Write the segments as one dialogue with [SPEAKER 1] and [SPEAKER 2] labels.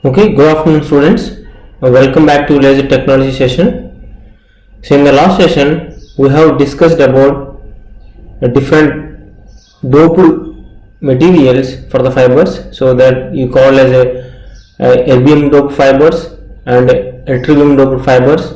[SPEAKER 1] Okay, good afternoon students. Welcome back to laser technology session. So in the last session we have discussed about different doped materials for the fibers, so that you call as a erbium-doped fibers and ytterbium-doped fibers,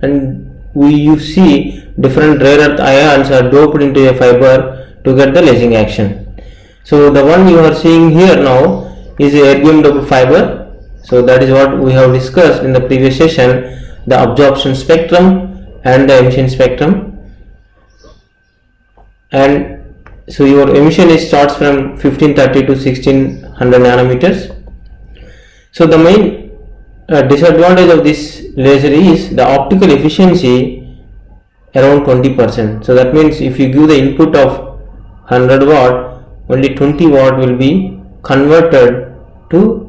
[SPEAKER 1] and you see different rare earth ions are doped into a fiber to get the lasing action. So the one you are seeing here now is a erbium-doped fiber. So that is what we have discussed in the previous session, the absorption spectrum and the emission spectrum. And so your emission starts from 1530 to 1600 nanometers. So the main disadvantage of this laser is the optical efficiency around 20%. So that means if you give the input of 100 watt, only 20 watt will be converted to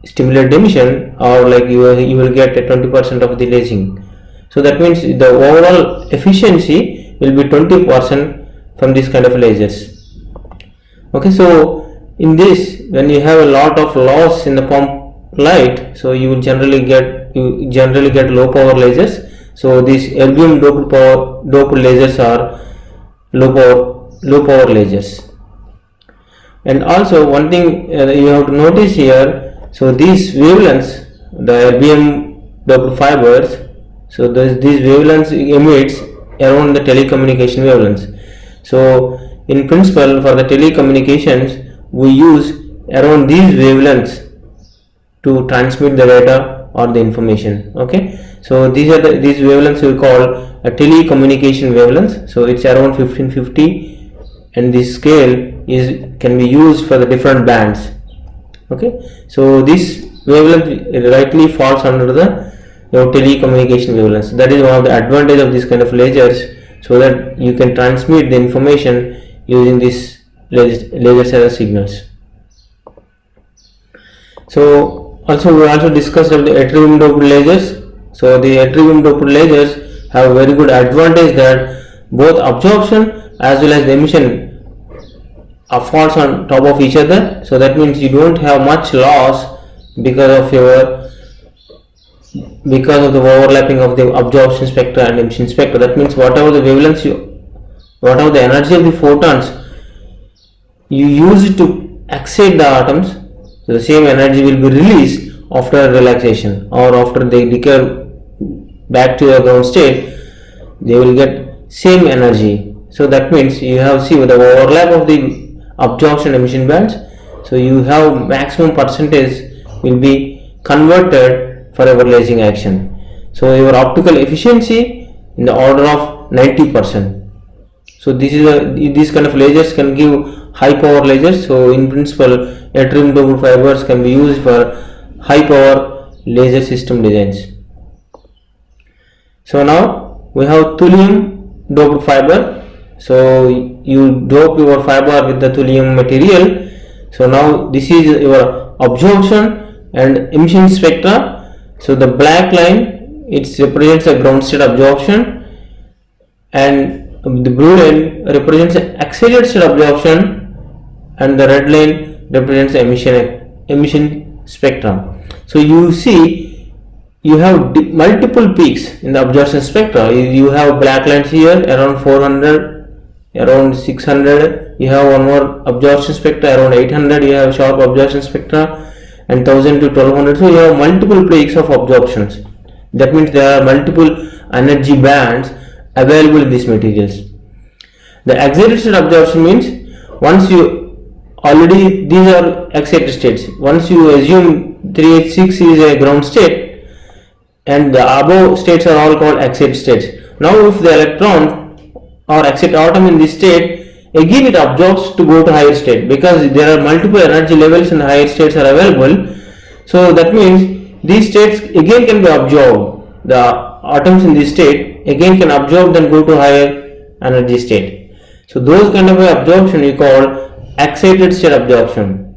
[SPEAKER 1] stimulated emission, or like you will get a 20% of the lasing. So that means the overall efficiency will be 20% from this kind of lasers. Okay, so in this, when you have a lot of loss in the pump light, so you will generally get low power lasers. So these erbium-doped lasers are low power lasers. And also one thing you have to notice here, so these wavelengths, the erbium-doped fibers, so these wavelengths emits around the telecommunication wavelengths. So in principle, for the telecommunications, we use around these wavelengths to transmit the data or the information. Okay, so these wavelengths we call a telecommunication wavelengths. So it's around 1550, and this scale can be used for the different bands. Okay, so this wavelength rightly falls under the telecommunication wavelengths. That is one of the advantage of this kind of lasers, so that you can transmit the information using this laser signals. So we also discussed of the ytterbium-doped lasers. So the ytterbium-doped lasers have a very good advantage that both absorption as well as the emission falls on top of each other. So that means you don't have much loss because of the overlapping of the absorption spectra and emission spectra. That means whatever the wavelengths whatever the energy of the photons you use it to excite the atoms, so the same energy will be released after relaxation, or after they decay back to the ground state, they will get same energy. So that means you have the overlap of the absorption emission bands, so you have maximum percentage will be converted for our lasing action. So your optical efficiency in the order of 90%. So this kind of lasers can give high power lasers. So in principle, ytterbium-doped fibers can be used for high power laser system designs. So now we have thulium-doped fiber. So you dope your fiber with the thulium material. So now this is your absorption and emission spectra. So the black line, it represents a ground state absorption, and the blue line represents an excited state absorption, and the red line represents emission spectrum. So you see you have multiple peaks in the absorption spectra. You have black lines here around 400, around 600, you have one more absorption spectra around 800, you have sharp absorption spectra, and 1000 to 1200. So you have multiple peaks of absorptions. That means there are multiple energy bands available in these materials. The excited state absorption means once these are excited states. Once you assume 386 is a ground state, and the above states are all called excited states. Now if the electron or excited atom in this state, again it absorbs to go to higher state, because there are multiple energy levels in the higher states are available. So that means these states again can be absorbed. The atoms in this state again can absorb, then go to higher energy state. So those kind of absorption we call excited state absorption.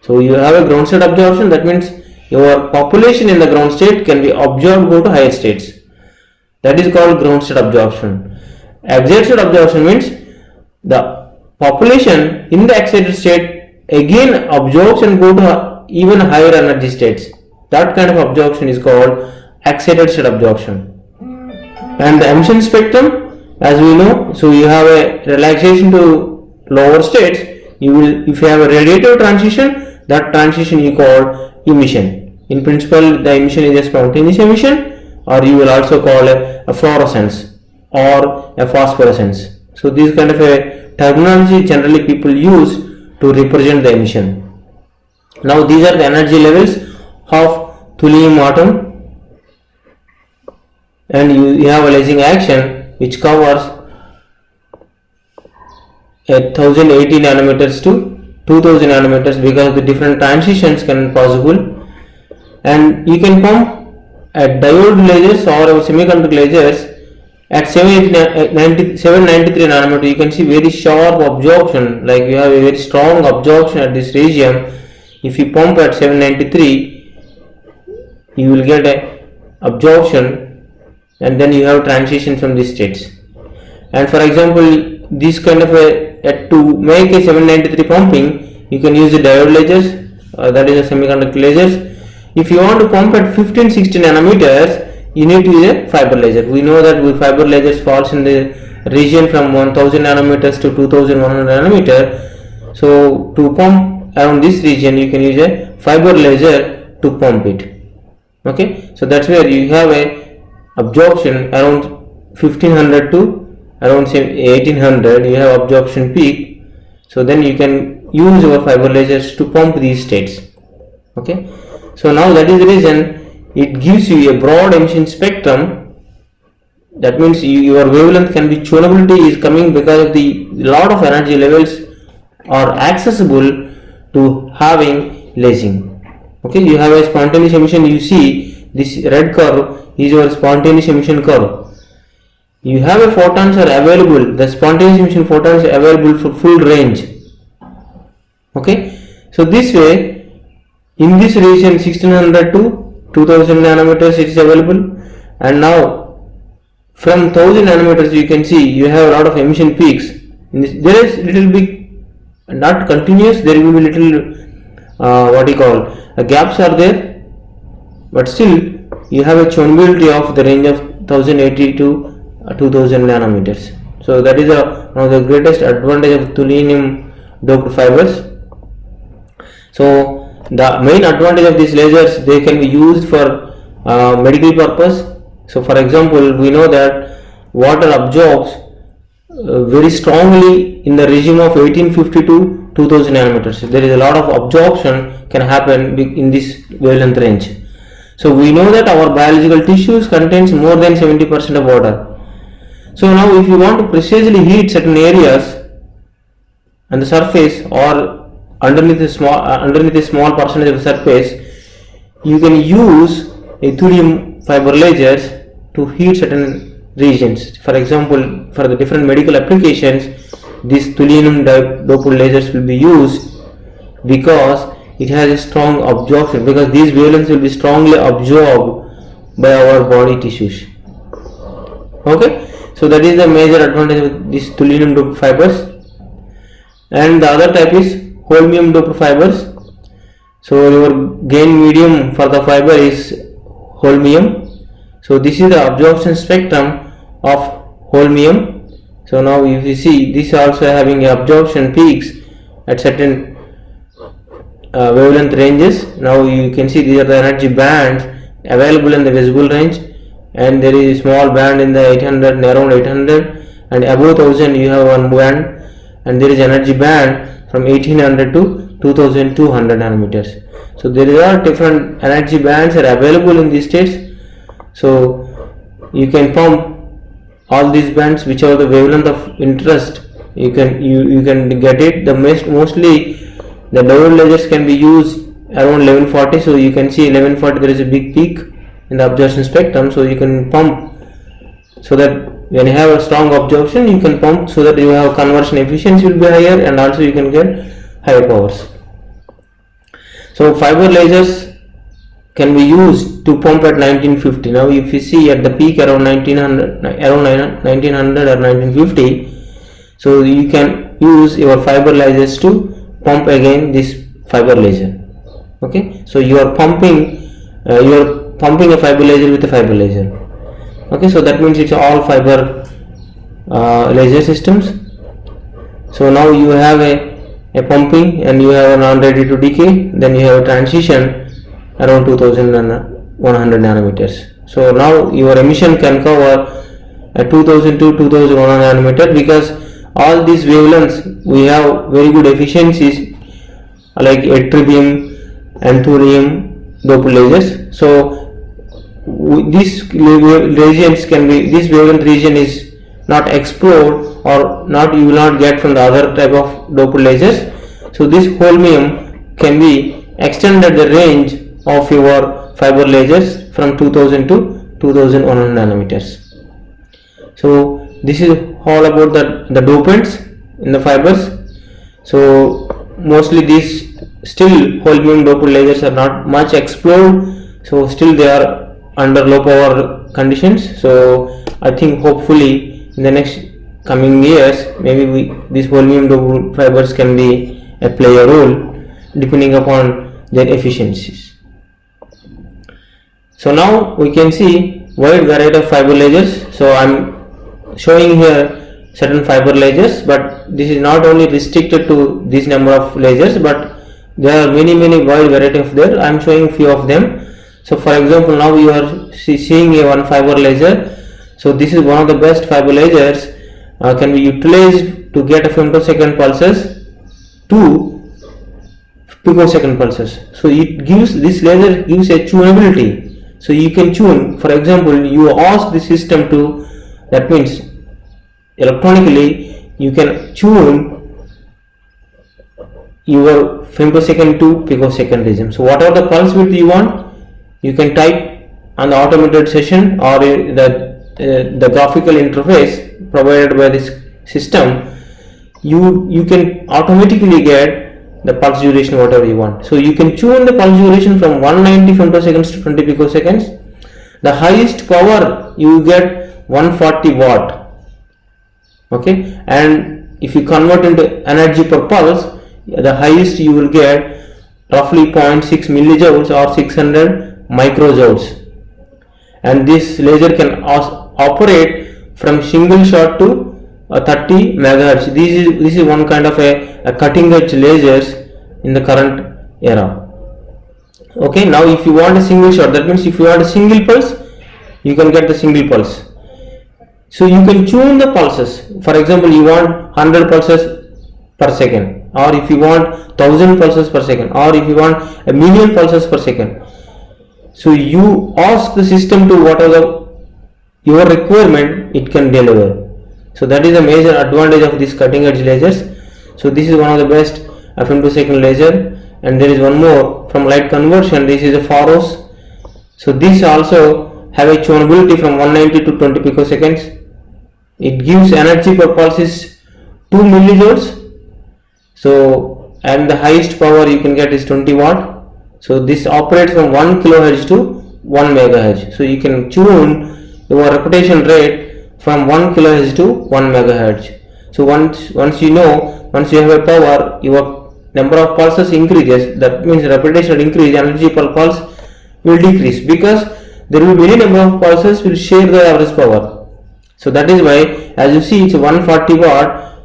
[SPEAKER 1] So you have a ground state absorption, that means your population in the ground state can be absorbed, go to higher states. That is called ground state absorption. Excited state absorption means the population in the excited state again absorbs and go to even higher energy states. That kind of absorption is called excited state absorption. And the emission spectrum, as we know, so you have a relaxation to lower states. If you have a radiative transition, that transition you call emission. In principle, the emission is a spontaneous emission, or you will also call a fluorescence or a phosphorescence. So this kind of a terminology generally people use to represent the emission. Now these are the energy levels of thulium atom, and you have a lasing action which covers 1080 nanometers to 2000 nanometers, because the different transitions can possible. And you can pump at diode lasers or semiconductor lasers at 793 nanometer. You can see very sharp absorption, like you have a very strong absorption at this region. If you pump at 793, you will get a absorption, and then you have transition from these states. And for example, this kind of to make a 793 pumping, you can use the diode lasers, that is a semiconductor lasers. If you want to pump at 1560 nanometers, you need to use a fiber laser. We know that fiber lasers falls in the region from 1000 nanometers to 2100 nanometer. So to pump around this region, you can use a fiber laser to pump it. Okay, so that's where you have a absorption around 1500 to around 1800. You have absorption peak. So then you can use your fiber lasers to pump these states. Okay, so now that is the reason it gives you a broad emission spectrum. That means your wavelength can be tunability is coming because of the lot of energy levels are accessible to having lasing. Okay, you have a spontaneous emission. You see this red curve is your spontaneous emission curve. You have a photons are available. The spontaneous emission photons are available for full range. Okay, so this way in this region 1600 to 2000 nanometers it is available, and now from 1000 nanometers you can see you have a lot of emission peaks. There is little bit not continuous, there will be little gaps are there, but still you have a tunability of the range of 1080 to 2000 nanometers. So that is one of the greatest advantage of thulium-doped fibers. So the main advantage of these lasers, they can be used for medical purpose. So for example, we know that water absorbs very strongly in the regime of 1850 to 2000 nanometers. There is a lot of absorption can happen in this wavelength range. So we know that our biological tissues contains more than 70% of water. So now if you want to precisely heat certain areas on the surface or underneath a small percentage of the surface, you can use a thulium fiber lasers to heat certain regions. For example, for the different medical applications, these thulium-doped lasers will be used because it has a strong absorption, because these wavelengths will be strongly absorbed by our body tissues. Okay, so that is the major advantage of these thulium-doped fibers. And the other type is Holmium-doped fibers. So your gain medium for the fiber is holmium. So this is the absorption spectrum of holmium. So now if you see, this also having absorption peaks at certain wavelength ranges. Now you can see these are the energy bands available in the visible range, and there is a small band in the 800, around 800, and above 1000 you have one band, and there is energy band from 1800 to 2200 nanometers. So there are different energy bands are available in these states. So you can pump all these bands which are the wavelength of interest. You can get it. The mostly the diode lasers can be used around 1140. So you can see 1140 there is a big peak in the absorption spectrum. So you can pump so that when you have a strong absorption, you can pump so that you have conversion efficiency will be higher, and also you can get higher powers. So fiber lasers can be used to pump at 1950. Now if you see at the peak around 1900 or 1950, so you can use your fiber lasers to pump again this fiber laser. Okay, so you are pumping a fiber laser with a fiber laser. Okay, so that means it's all fiber laser systems. So now you have a pumping and you have a non-ready to decay, then you have a transition around 2100 nanometers. So now your emission can cover 2000 to 2100 nanometer, because all these wavelengths we have very good efficiencies like Ytterbium and Thulium-doped lasers. So this wavelength region is not explored, or not, you will not get from the other type of doped lasers. So this holmium can be extended the range of your fiber lasers from 2000 to 2100 nanometers. So this is all about the dopants in the fibers. So mostly these still holmium-doped lasers are not much explored, so still they are under low power conditions. So I think hopefully in the next coming years, maybe these holmium-doped fibers can play a role depending upon their efficiencies. So now we can see wide variety of fiber lasers. So I am showing here certain fiber lasers, but this is not only restricted to this number of lasers, but there are many wide variety of there. I am showing few of them. So for example, now you are seeing a one fiber laser. So this is one of the best fiber lasers, can be utilized to get a femtosecond pulses to picosecond pulses. So this laser gives a tunability. So you can tune, for example, you ask the system to, that means electronically you can tune your femtosecond to picosecond regime. So whatever the pulse width you want, you can type on the automated session or the graphical interface provided by this system. You can automatically get the pulse duration whatever you want. So you can tune the pulse duration from 190 femtoseconds to 20 picoseconds. The highest power you get 140 watt. Okay, and if you convert into energy per pulse, the highest you will get roughly 0.6 millijoules or 600 microjoules. And this laser can operate from single shot to 30 megahertz. This is one kind of a cutting edge lasers in the current era. Okay, now if you want a single shot, that means if you want a single pulse, you can get the single pulse. So you can tune the pulses. For example, you want 100 pulses per second, or if you want 1000 pulses per second, or if you want a million pulses per second. So you ask the system to whatever your requirement, it can deliver. So that is a major advantage of these cutting edge lasers. So this is one of the best femtosecond laser, and there is one more from light conversion. This is a Pharos. So this also have a tunability from 190 to 20 picoseconds. It gives energy per pulse is 2 millijoules. So and the highest power you can get is 20 watt. So this operates from 1 kilohertz to 1 megahertz. So you can tune your repetition rate from 1 kilohertz to 1 megahertz. So once you have a power, your number of pulses increases. That means repetition increase, energy per pulse will decrease, because there will be many number of pulses will share the average power. So that is why, as you see, it's 140 watt,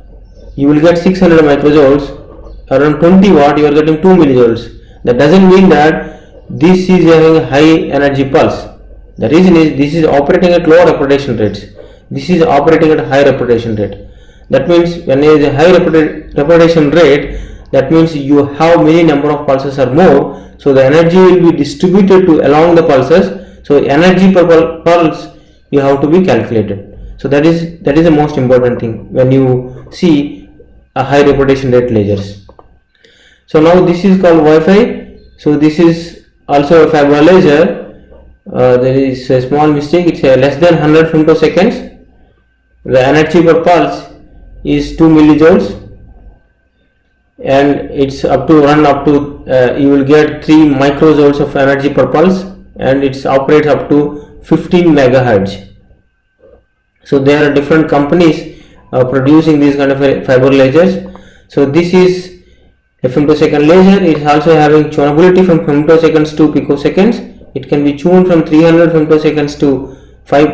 [SPEAKER 1] you will get 600 microjoules. Around 20 watt, you are getting 2 millijoules. That doesn't mean that this is having a high energy pulse. The reason is this is operating at low repetition rates. This is operating at high repetition rate. That means when there is a high repetition rate, that means you have many number of pulses or more. So the energy will be distributed to along the pulses. So energy per pulse you have to be calculated. So that is the most important thing when you see a high repetition rate lasers. So now this is called Wi-Fi. So this is also a fiber laser. There is a small mistake. It's less than 100 femtoseconds. The energy per pulse is 2 millijoules, and it's up to you will get 3 microjoules of energy per pulse, and it operates up to 15 megahertz. So there are different companies producing these kind of fiber lasers. So this is A femtosecond laser is also having tunability from femtoseconds to picoseconds. It can be tuned from 300 femtoseconds to 5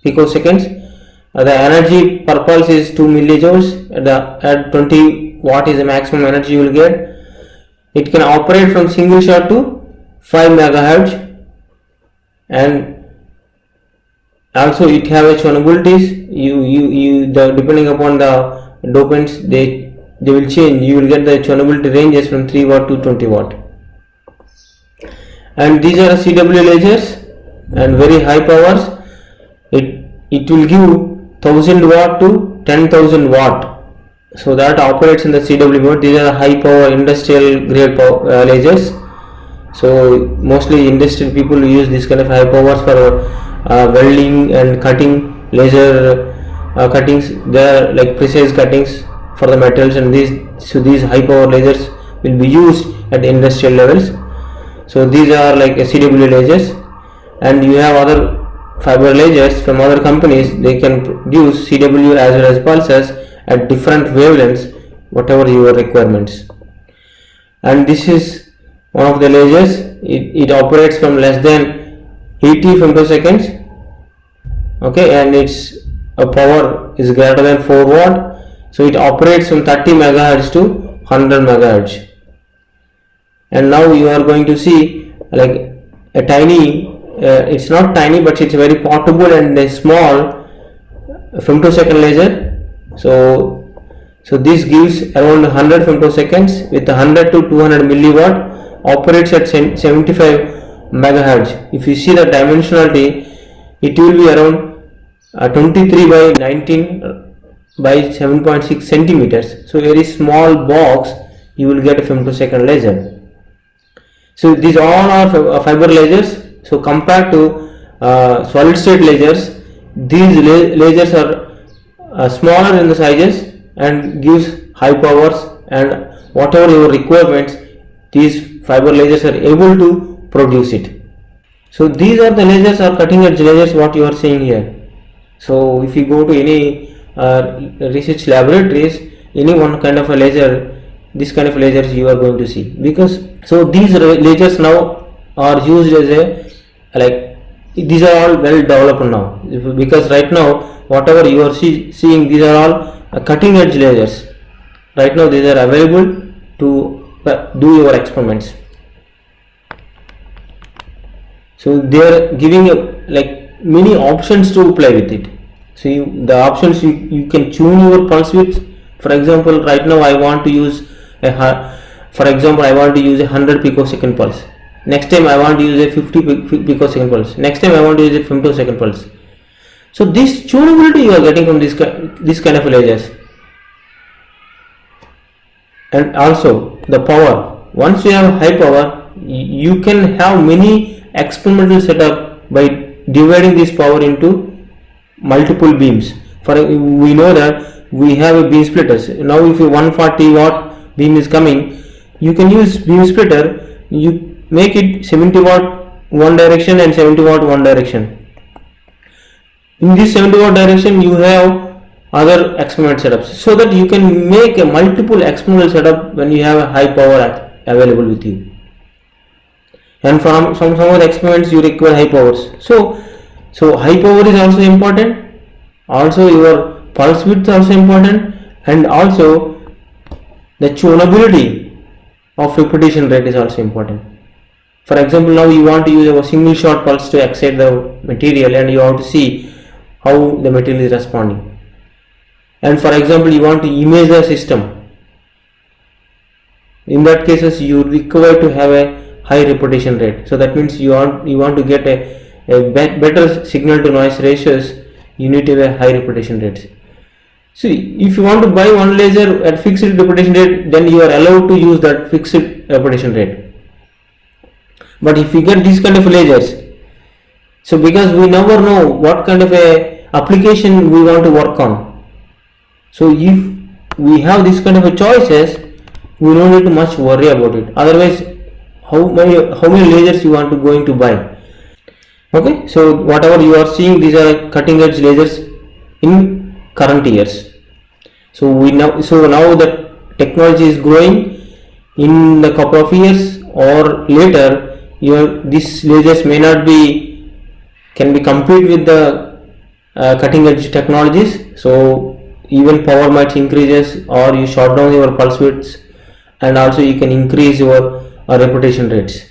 [SPEAKER 1] picoseconds. The energy per pulse is 2 millijoules. At 20 watt is the maximum energy you will get. It can operate from single shot to 5 megahertz, and also it have a tunabilities. Depending upon the dopants, they will change. You will get the tunability ranges from 3 watt to 20 watt. And these are CW lasers and very high powers. It will give 1000 watt to 10,000 watt. So that operates in the CW mode. These are high power industrial grade lasers. So mostly industrial people use this kind of high powers for welding and cutting, laser cuttings. They are like precise cuttings for the metals, and these high power lasers will be used at industrial levels. So these are like CW lasers, and you have other fiber lasers from other companies. They can produce CW as well as pulses at different wavelengths, whatever your requirements. And this is one of the lasers. It operates from less than 80 femtoseconds. Okay, and its power is greater than 4 watt. So it operates from 30 megahertz to 100 megahertz. And now you are going to see like a tiny, it's not tiny, but it's very portable and a small femtosecond laser. So this gives around 100 femtoseconds with 100 to 200 milliwatt, operates at 75 megahertz. If you see the dimensionality, it will be around 23 by 19 by 7.6 centimeters. So very small box, you will get a femtosecond laser. So these all are fiber lasers. So compared to solid state lasers, these lasers are smaller in the sizes and gives high powers, and whatever your requirements, these fiber lasers are able to produce it. So these are the lasers, or cutting edge lasers, what you are seeing here. So if you go to any research laboratories, any one kind of a laser, this kind of lasers you are going to see, because so these lasers now are used as a, like, these are all well developed now, because right now whatever you are seeing, these are all cutting edge lasers. Right now these are available to do your experiments. So they are giving you like many options to play with it. So the options you can tune your pulse width. For example, right now I want to use for example, I want to use a 100 picosecond pulse. Next time I want to use a 50 picosecond pulse. Next time I want to use a femtosecond pulse. So this tunability you are getting from this kind of lasers. And also the power. Once you have high power, you can have many experimental setup by dividing this power into multiple beams. We know that we have a beam splitters. Now if a 140 watt beam is coming, you can use beam splitter. You make it 70 watt one direction and 70 watt one direction. In this 70 watt direction you have other experiment setups, so that you can make a multiple experimental setup when you have a high power available with you. And from some of the experiments you require high powers. So high power is also important. Also your pulse width is also important, and also the tunability of repetition rate is also important. For example, now you want to use a single shot pulse to excite the material, and you have to see how the material is responding. And for example, you want to image the system. In that cases, you require to have a high repetition rate. So that means you want to get a better signal to noise ratios. You need to have a high repetition rates. See, if you want to buy one laser at fixed repetition rate, then you are allowed to use that fixed repetition rate. But if you get these kind of lasers, so because we never know what kind of a application we want to work on. So if we have this kind of a choices, we don't need to much worry about it. Otherwise, how many lasers you want to going to buy? Okay, so whatever you are seeing, these are cutting edge lasers in current years. So now the technology is growing, in the couple of years or later, these lasers may not be can be compete with the cutting edge technologies. So even power might increases, or you short down your pulse widths, and also you can increase your reputation rates.